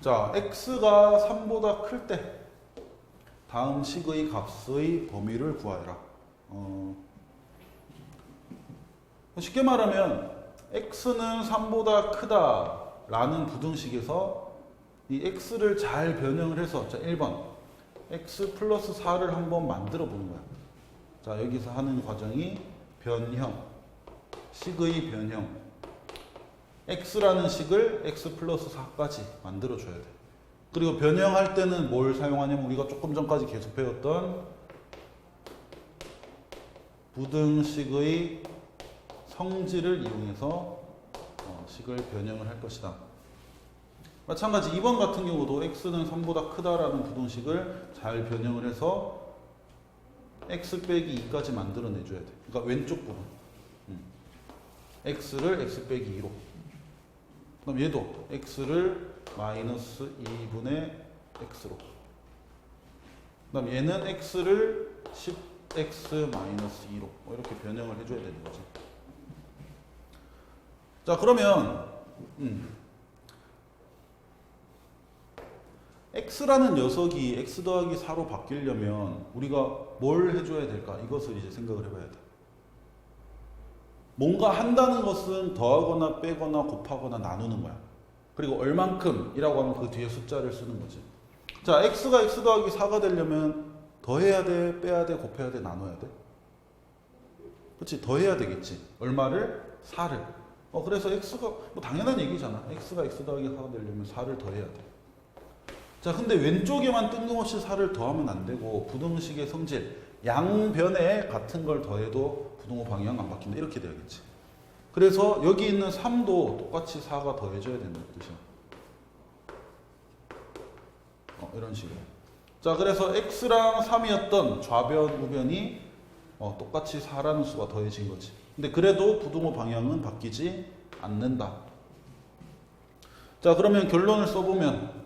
자, x가 3보다 클 때 다음 식의 값의 범위를 구하여라. 쉽게 말하면 x는 3보다 크다라는 부등식에서 이 x를 잘 변형을 해서, 자, 1번 x 플러스 4를 한번 만들어 보는 거야. 자, 여기서 하는 과정이 변형, 식의 변형. x라는 식을 x 플러스 4까지 만들어 줘야 돼. 그리고 변형할 때는 뭘 사용하냐면 우리가 조금 전까지 계속 배웠던 부등식의 성질을 이용해서 식을 변형을 할 것이다. 마찬가지 2번 같은 경우도 x는 3보다 크다라는 부등식을 잘 변형을 해서 x 빼기 2까지 만들어내줘야 돼. 그러니까 왼쪽 부분 x를 x 빼기 2로, 그럼 얘도 x를 마이너스 2분의 x로, 그 다음 얘는 x를 10x 마이너스 2로 이렇게 변형을 해줘야 되는 거지. 자, 그러면 x라는 녀석이 x 더하기 4로 바뀌려면 우리가 뭘 해줘야 될까? 이것을 이제 생각을 해봐야 돼. 뭔가 한다는 것은 더하거나 빼거나 곱하거나 나누는 거야. 그리고 얼만큼이라고 하면 그 뒤에 숫자를 쓰는 거지. 자, x가 x 더하기 4가 되려면 더해야 돼, 빼야 돼, 곱해야 돼, 나눠야 돼? 그렇지, 더해야 되겠지. 얼마를? 4를. 그래서 x가 뭐 당연한 얘기잖아. x가 x 더하기 4가 되려면 4를 더해야 돼. 자, 근데 왼쪽에만 뜬금없이 4를 더하면 안 되고 부등식의 성질, 양변에 같은 걸 더해도 부등호 방향 안 바뀐다. 이렇게 돼야겠지. 그래서 여기 있는 3도 똑같이 4가 더해져야 된다는 뜻이야. 이런 식으로. 자, 그래서 x랑 3이었던 좌변, 우변이 똑같이 4라는 수가 더해진 거지. 근데 그래도 부등호 방향은 바뀌지 않는다. 자, 그러면 결론을 써보면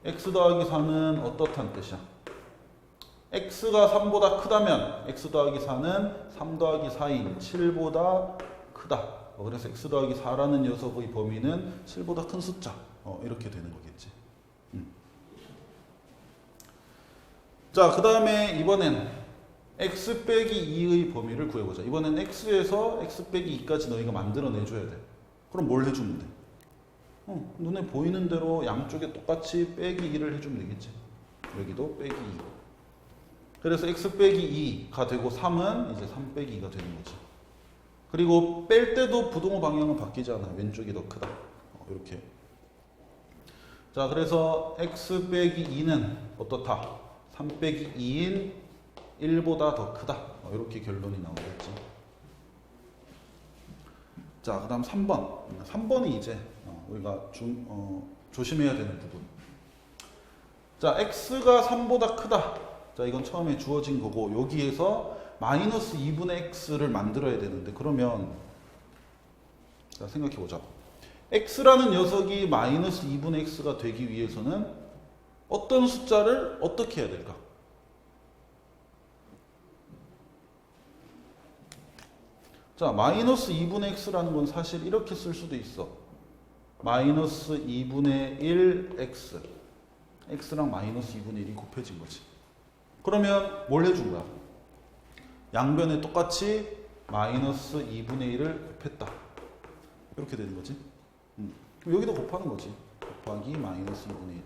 x 더하기 4는 어떻다는 뜻이야? x가 3보다 크다면 x 더하기 4는 3 더하기 4인 7보다 크다. 그래서 x 더하기 4라는 녀석의 범위는 7보다 큰 숫자. 이렇게 되는 거겠지. 자, 그 다음에 이번엔 x 빼기 2의 범위를 구해보자. 이번엔 x에서 x 빼기 2까지 너희가 만들어내줘야 돼. 그럼 뭘 해주면 돼? 눈에 보이는 대로 양쪽에 똑같이 빼기 2를 해주면 되겠지. 여기도 빼기 2. 그래서 x 빼기 2가 되고 3은 이제 3 빼기 2가 되는 거지. 그리고 뺄 때도 부등호 방향은 바뀌지 않아. 왼쪽이 더 크다. 이렇게. 자, 그래서 x 빼기 2는 어떻다? 3 빼기 2인 1보다 더 크다. 이렇게 결론이 나오겠지. 자, 그 다음 3번. 3번이 이제 우리가 조심해야 되는 부분. 자, x가 3보다 크다. 자, 이건 처음에 주어진 거고 여기에서 마이너스 2분의 x를 만들어야 되는데 그러면 자, 생각해보자. x라는 녀석이 마이너스 2분의 x가 되기 위해서는 어떤 숫자를 어떻게 해야 될까? 자, 마이너스 2분의 x라는 건 사실 이렇게 쓸 수도 있어. 마이너스 2분의 1x. x랑 마이너스 2분의 1이 곱해진 거지. 그러면 뭘 해준 거야? 양변에 똑같이 마이너스 2분의 1을 곱했다. 이렇게 되는 거지. 여기도 곱하는 거지. 곱하기 마이너스 2분의 1.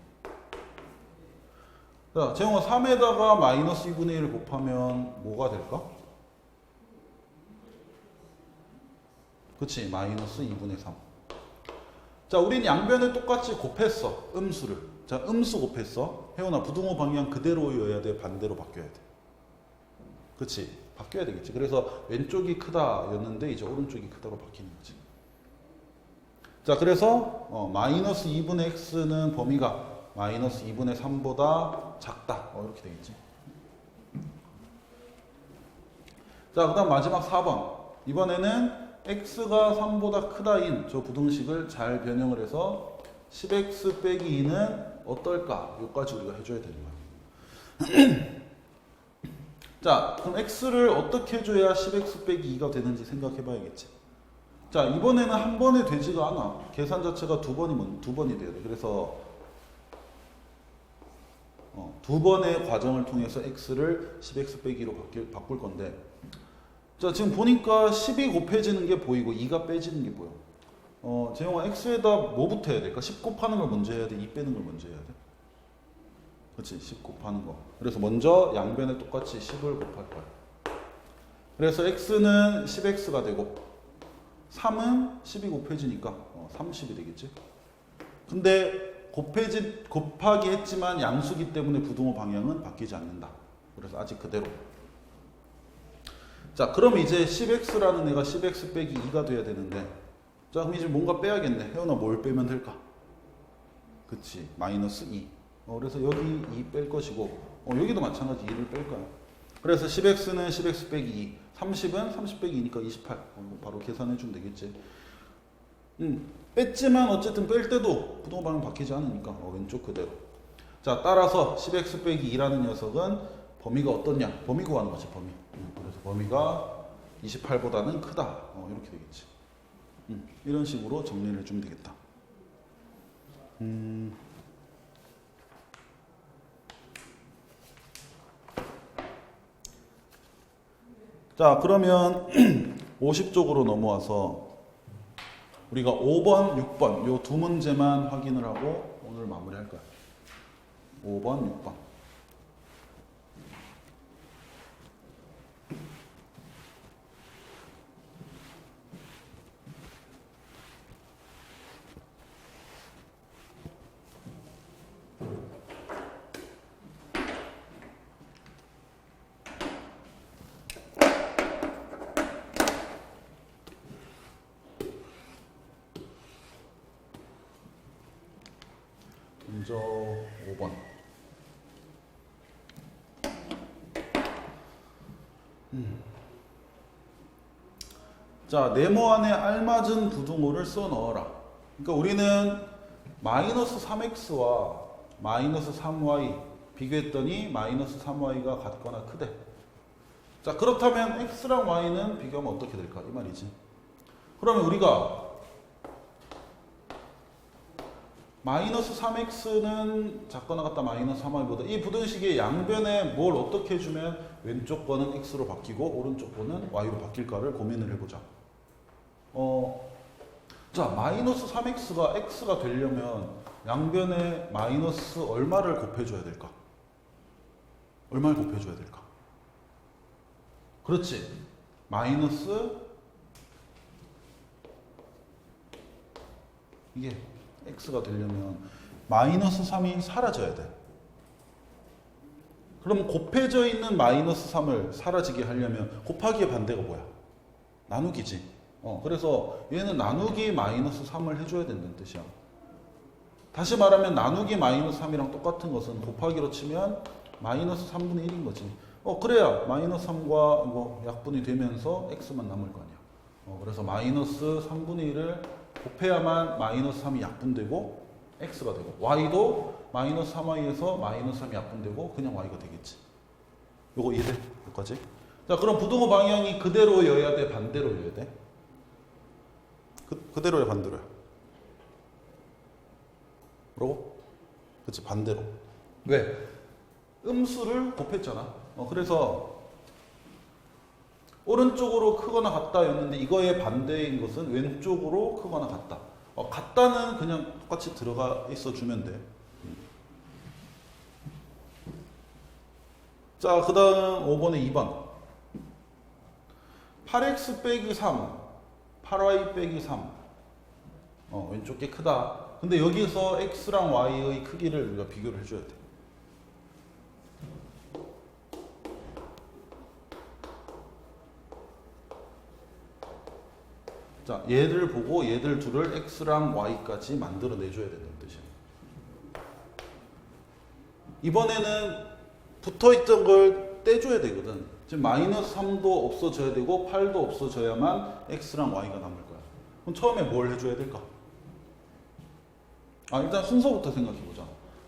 자, 재용아 3에다가 마이너스 2분의 1을 곱하면 뭐가 될까? 그치, 마이너스 2분의 3. 자, 우린 양변에 똑같이 곱했어. 음수를. 자, 음수 곱했어. 혜원아, 부등호 방향 그대로여야 돼? 반대로 바뀌어야 돼? 그치, 바뀌어야 되겠지. 그래서 왼쪽이 크다 였는데 이제 오른쪽이 크다로 바뀌는 거지. 자, 그래서 마이너스 2분의 x는 범위가 마이너스 2분의 3보다 작다. 이렇게 되겠지. 자, 그 다음 마지막 4번. 이번에는 x가 3보다 크다인 저 부등식을 잘 변형을 해서 10x 빼기 2는 어떨까? 여기까지 우리가 해줘야 되는 거야. 자, 그럼 x를 어떻게 해줘야 10x 빼기 2가 되는지 생각해 봐야겠지. 자, 이번에는 한 번에 되지가 않아. 계산 자체가 두 번이 돼야 돼. 그래서 두 번의 과정을 통해서 x를 10x 빼기로 바꿀 건데, 자, 지금 보니까 10이 곱해지는 게 보이고 2가 빼지는 게 보여. 재용아, x에다 뭐부터 해야 될까? 10 곱하는 걸 먼저 해야 돼? 2 빼는 걸 먼저 해야 돼? 그렇지, 10 곱하는 거. 그래서 먼저 양변에 똑같이 10을 곱할 거야. 그래서 x는 10x가 되고 3은 10이 곱해지니까 30이 되겠지. 근데 곱하기 했지만 양수기 때문에 부등호 방향은 바뀌지 않는다. 그래서 아직 그대로. 자, 그럼 이제 10x라는 애가 10x 빼기 2가 돼야 되는데, 자, 그럼 이제 뭔가 빼야겠네. 혜원아, 뭘 빼면 될까? 그치, 마이너스 2. 그래서 여기 2 뺄 것이고, 여기도 마찬가지 2를 뺄 거야. 그래서 10x는 10x 빼기 2, 30은 30 빼기 2니까 28. 바로 계산해 주면 되겠지. 뺐지만 어쨌든 뺄 때도 부등호 방향 바뀌지 않으니까 왼쪽 그대로. 자, 따라서 10x 빼기 2라는 녀석은 범위가 어떻냐? 범위 구하는 거지, 범위. 그래서 범위가 28보다는 크다. 이렇게 되겠지. 이런 식으로 정리를 해주면 되겠다. 자, 그러면 50쪽으로 넘어와서 우리가 5번, 6번 요 두 문제만 확인을 하고 오늘 마무리할 거야. 5번, 6번. 먼저 5번. 자, 네모 안에 알맞은 부등호를 써 넣어라. 그러니까 우리는 마이너스 3x와 마이너스 3y 비교했더니 마이너스 3y가 같거나 크대. 자, 그렇다면 x랑 y는 비교하면 어떻게 될까? 이 말이지. 그러면 우리가 마이너스 3x는 작거나 같다 마이너스 3y보다 이 부등식의 양변에 뭘 어떻게 해주면 왼쪽 거는 x로 바뀌고 오른쪽 거는 y로 바뀔까를 고민을 해보자. 자, 마이너스 3x가 x가 되려면 양변에 마이너스 얼마를 곱해줘야 될까? 얼마를 곱해줘야 될까? 그렇지. 마이너스 이게 x가 되려면 마이너스 3이 사라져야 돼. 그럼 곱해져 있는 마이너스 3을 사라지게 하려면 곱하기의 반대가 뭐야? 나누기지. 그래서 얘는 나누기 마이너스 3을 해줘야 된다는 뜻이야. 다시 말하면 나누기 마이너스 3이랑 똑같은 것은 곱하기로 치면 마이너스 3분의 1인 거지. 그래야 마이너스 3과 이거 약분이 되면서 x만 남을 거 아니야. 그래서 마이너스 3분의 1을 곱해야만 마이너스 3이 약분되고 x가 되고 y도 마이너스 3y에서 마이너스 3이 약분되고 그냥 y가 되겠지. 요거 이해돼? 여기까지? 자, 그럼 부등호 방향이 그대로여야 돼? 반대로여야 돼? 그대로야 반대로야? 뭐라고? 그치, 반대로. 왜? 음수를 곱했잖아. 그래서 오른쪽으로 크거나 같다였는데 이거의 반대인 것은 왼쪽으로 크거나 같다. 같다는 그냥 똑같이 들어가 있어 주면 돼. 자, 그 다음 5번에 2번. 8x 빼기 3, 8y 빼기 3. 왼쪽 게 크다. 근데 여기서 x랑 y의 크기를 우리가 비교를 해줘야 돼. 자, 얘를 보고 얘들 둘을 x랑 y까지 만들어 내줘야 된다는 뜻이야. 이번에는 붙어있던 걸 떼줘야 되거든. 지금 마이너스 3도 없어져야 되고 8도 없어져야만 x랑 y가 남을 거야. 그럼 처음에 뭘 해줘야 될까? 일단 순서부터 생각해보자.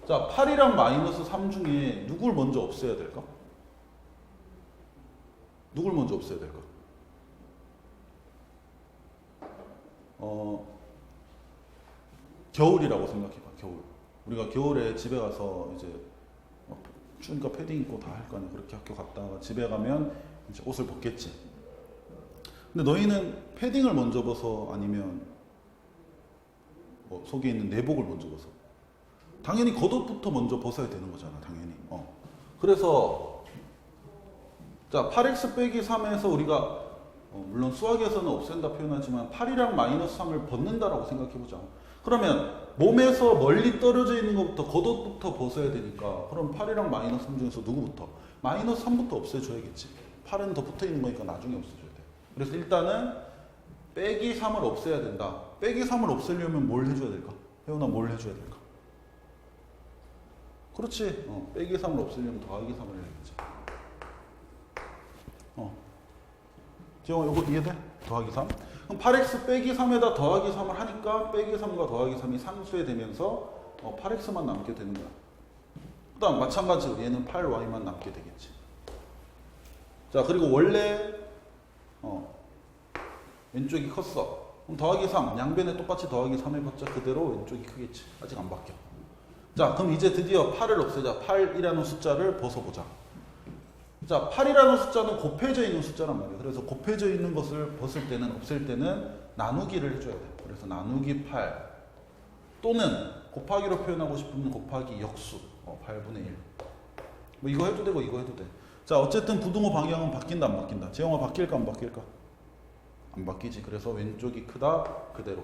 자, 8이랑 마이너스 3 중에 누굴 먼저 없애야 될까? 누굴 먼저 없애야 될까? 겨울이라고 생각해봐. 겨울. 우리가 겨울에 집에 가서 이제 추우니까 패딩 입고 다 할 거 아니야. 그렇게 학교 갔다가 집에 가면 이제 옷을 벗겠지. 근데 너희는 패딩을 먼저 벗어? 아니면 속에 있는 내복을 먼저 벗어? 당연히 겉옷부터 먼저 벗어야 되는 거잖아. 당연히. 그래서 자, 8x 빼기 3에서 우리가 물론 수학에서는 없앤다 표현하지만 8이랑 마이너스 3을 벗는다라고 생각해보자. 그러면 몸에서 멀리 떨어져 있는 것부터 겉옷부터 벗어야 되니까 그럼 8이랑 마이너스 3 중에서 누구부터? 마이너스 3부터 없애줘야겠지. 8은 더 붙어 있는 거니까 나중에 없애줘야 돼. 그래서 일단은 빼기 3을 없애야 된다. 빼기 3을 없애려면 뭘 해줘야 될까? 혜원아 뭘 해줘야 될까? 그렇지. 빼기 3을 없애려면 더하기 3을 해야겠지. 지영아 이거 이해돼? 더하기 3. 그럼 8x 빼기 3에다 더하기 3을 하니까 빼기 3과 더하기 3이 상수에 되면서 8x만 남게 되는 거야. 그 다음 마찬가지로 얘는 8y만 남게 되겠지. 자 그리고 원래 왼쪽이 컸어. 그럼 더하기 3 양변에 똑같이 더하기 3 해봤자 그대로 왼쪽이 크겠지. 아직 안 바뀌어. 자 그럼 이제 드디어 8을 없애자. 8이라는 숫자를 벗어보자. 자 8이라는 숫자는 곱해져 있는 숫자란 말이에요. 그래서 곱해져 있는 것을 벗을 때는 없앨 때는 나누기를 해줘야 돼. 그래서 나누기 8 또는 곱하기로 표현하고 싶으면 곱하기 역수 8분의 1. 뭐 이거 해도 되고 이거 해도 돼. 자 어쨌든 부등호 방향은 바뀐다 안 바뀐다? 재영아 바뀔까 안 바뀔까? 안 바뀌지. 그래서 왼쪽이 크다 그대로.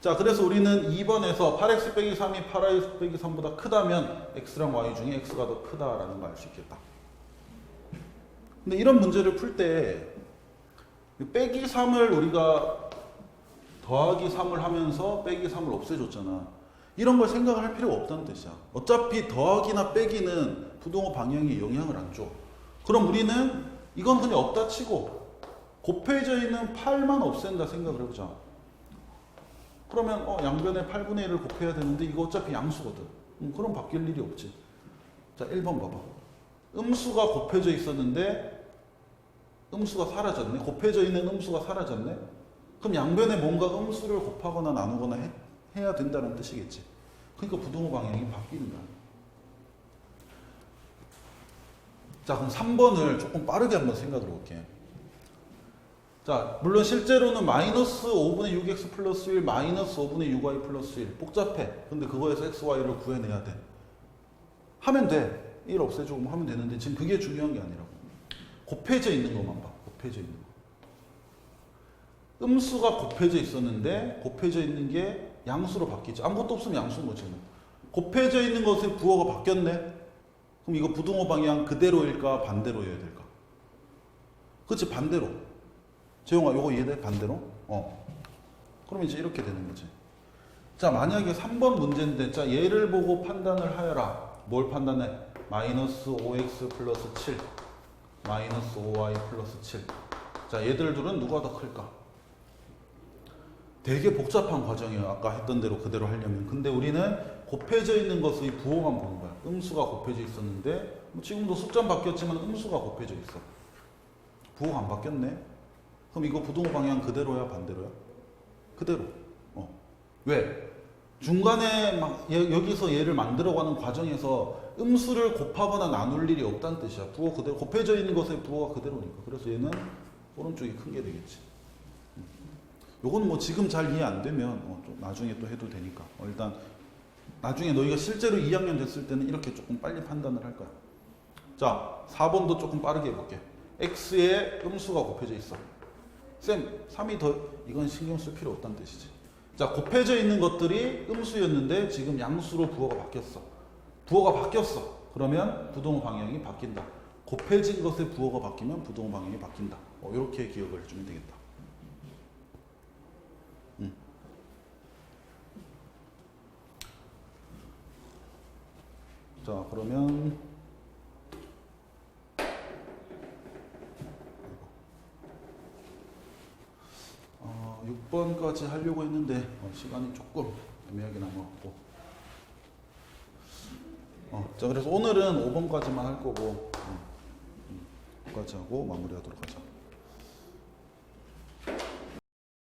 자 그래서 우리는 2번에서 8x 빼기 3이 8y 빼기 3보다 크다면 x랑 y 중에 x가 더 크다라는 걸 알 수 있겠다. 근데 이런 문제를 풀 때 빼기 3을 우리가 더하기 3을 하면서 빼기 3을 없애줬잖아. 이런 걸 생각을 할 필요가 없다는 뜻이야. 어차피 더하기나 빼기는 부등호 방향에 영향을 안 줘. 그럼 우리는 이건 그냥 없다 치고 곱해져 있는 8만 없앤다 생각을 해보자. 그러면 양변에 8분의 1을 곱해야 되는데 이거 어차피 양수거든. 그럼 바뀔 일이 없지. 자 1번 봐봐. 음수가 곱해져 있었는데 음수가 사라졌네. 곱해져 있는 음수가 사라졌네. 그럼 양변에 뭔가 음수를 곱하거나 나누거나 해야 된다는 뜻이겠지. 그러니까 부등호 방향이 바뀌는 거야. 자 그럼 3번을 조금 빠르게 한번 생각을 해볼게. 자 물론 실제로는 마이너스 5분의 6x 플러스 1 마이너스 5분의 6y 플러스 1 복잡해. 근데 그거에서 x, y를 구해내야 돼. 하면 돼. 1 없애주고 하면 되는데 지금 그게 중요한 게 아니라고. 곱해져 있는 것만 봐. 곱해져 있는 거. 음수가 곱해져 있었는데 곱해져 있는 게 양수로 바뀌지. 아무것도 없으면 양수인 거지. 곱해져 있는 것의 부호가 바뀌었네. 그럼 이거 부등호 방향 그대로일까 반대로여야 될까? 그렇지 반대로. 재용아 이거 이해돼? 반대로? 그럼 이제 이렇게 되는 거지. 자 만약에 3번 문제인데 자 얘를 보고 판단을 하여라. 뭘 판단해? 마이너스 5x 플러스 7 마이너스 5y 플러스 7. 자 얘들 둘은 누가 더 클까? 되게 복잡한 과정이에요. 아까 했던 대로 그대로 하려면. 근데 우리는 곱해져 있는 것의 부호만 보는 거야. 음수가 곱해져 있었는데 지금도 숫자는 바뀌었지만 음수가 곱해져 있어. 부호가 안 바뀌었네. 그럼 이거 부등호 방향 그대로야 반대로야? 그대로. 왜? 중간에 막 여기서 얘를 만들어가는 과정에서 음수를 곱하거나 나눌 일이 없다는 뜻이야. 부호 그대로 곱해져 있는 것의 부호가 그대로니까. 그래서 얘는 오른쪽이 큰 게 되겠지. 요거는 뭐 지금 잘 이해 안 되면 좀 나중에 또 해도 되니까. 일단 나중에 너희가 실제로 2학년 됐을 때는 이렇게 조금 빨리 판단을 할 거야. 자 4번도 조금 빠르게 해볼게. x에 음수가 곱해져 있어. 쌤 3이 더 이건 신경 쓸 필요 없다는 뜻이지. 자 곱해져 있는 것들이 음수였는데 지금 양수로 부호가 바뀌었어. 부호가 바뀌었어. 그러면 부등호 방향이 바뀐다. 곱해진 것의 부호가 바뀌면 부등호 방향이 바뀐다. 이렇게 기억을 해주면 되겠다. 자 그러면 6번까지 하려고 했는데 시간이 조금 애매하게 남아갖고 자 그래서 오늘은 5번까지만 할 거고 5번까지 하고 마무리하도록 하자.